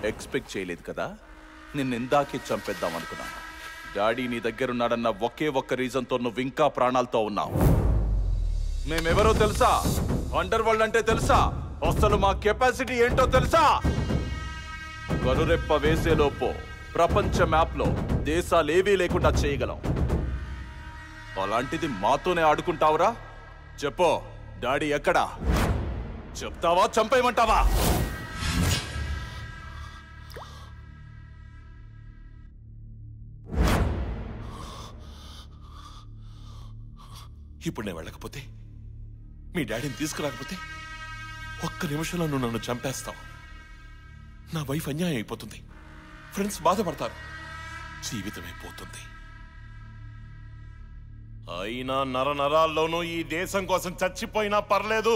Expect చేయలేదు కదా. నిన్నిందాకే చంపేద్దాం అనుకున్నాను. డాడీ నీ దగ్గరున్నాడన్న ఒకే ఒక్క రీజన్తో నువ్వు ఇంకా ప్రాణాలతో ఉన్నావు. మేమెవరో తెలుసా? అండర్ వరల్డ్ అంటే తెలుసా? అసలు మా కెపాసిటీ ఏంటో తెలుసా? కనురెప్ప వేసేలోపు ప్రపంచ మ్యాప్లో దేశాలేవీ లేకుండా చేయగలం. అలాంటిది మాతోనే ఆడుకుంటావురా? చెప్పు, డాడీ ఎక్కడా? చెప్తావా చంపేయమంటావా? ఇప్పుడు నేను వెళ్ళకపోతే, మీ డాడీని తీసుకురాకపోతే ఒక్క నిమిషంలో నువ్వు నన్ను చంపేస్తావు. నా వైఫ్ అన్యాయం అయిపోతుంది, ఫ్రెండ్స్ బాధపడతారు, జీవితమైపోతుంది. అయినా నరాల్లోనూ ఈ దేశం కోసం చచ్చిపోయినా పర్లేదు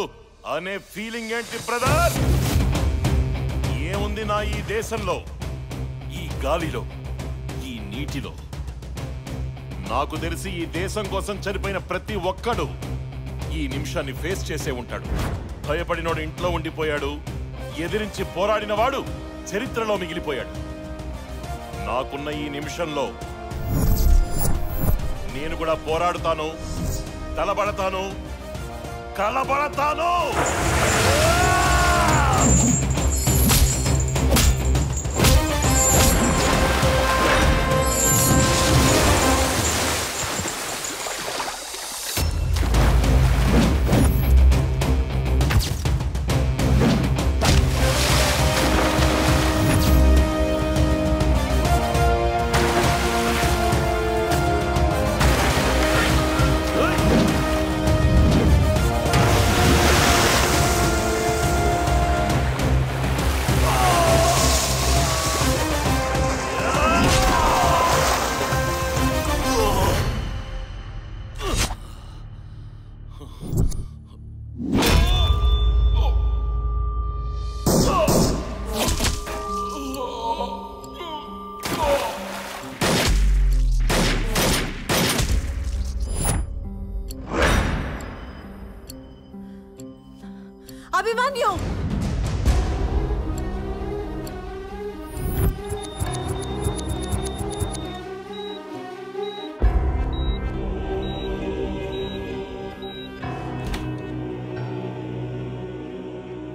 అనే ఫీలింగ్ ఏంటి బ్రదర్? ఏముంది నా ఈ దేశంలో, ఈ గాలిలో, ఈ నీటిలో? నాకు తెలిసి ఈ దేశం కోసం చనిపోయిన ప్రతి ఒక్కడు ఈ నిమిషాన్ని ఫేస్ చేసే ఉంటాడు. భయపడినోడు ఇంట్లో ఉండిపోయాడు, ఎదిరించి పోరాడిన వాడు చరిత్రలో మిగిలిపోయాడు. నాకున్న ఈ నిమిషంలో నేను కూడా పోరాడుతాను, తలబడతాను, కలబడతాను. Abhimanyu!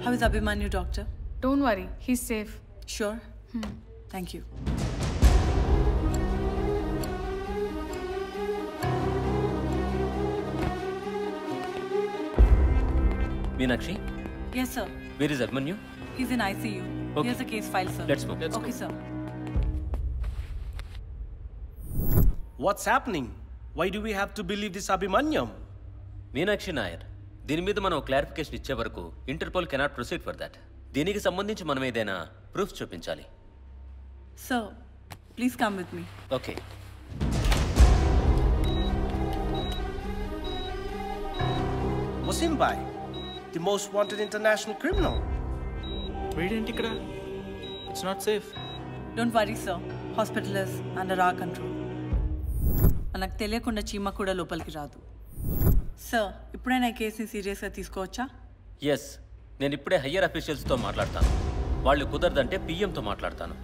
How is Abhimanyu, doctor? Don't worry, he's safe. Sure? Thank you. Meenakshi? Yes, sir. Where is Abhimanyu? He's in ICU. Okay. Here's the case file, sir. Let's move. Okay, sir. What's happening? Why do we have to believe this Abhimanyam? Meenakshi Nair, దీని మీద మనం clarification ఇచ్చే వరకు interpole cannot proceed for that. దీనికి సంబంధించి మనం ఏదైనా proof చూపించాలి. Sir, please come with me. Okay. Wasim Bhai, the most wanted international criminal. వీడేంటి ఇక్కడ? It's not safe. Don't worry, sir. Hospital is under our control. మనకు తెలియకుండా చీమ కూడా లోపలికి రాదు. సార్, ఇప్పుడైనా ఈ కేసుని సీరియస్గా తీసుకోవచ్చా? ఎస్, నేను ఇప్పుడే హయ్యర్ అఫీషియల్స్తో మాట్లాడతాను. వాళ్ళు కుదరదంటే పిఎంతో మాట్లాడతాను.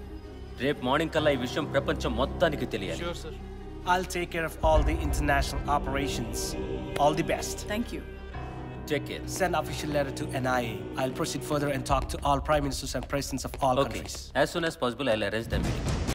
రేపు మార్నింగ్ కల్లా ఈ విషయం ప్రపంచం మొత్తానికి తెలియాలి. Sure, sir. I'll take care of all the international operations. All the best. Thank you. Take care. Send official letter to NIA. I'll proceed further and talk to all prime ministers and presidents of all Okay. countries. As soon as possible, I'll arrange the meeting.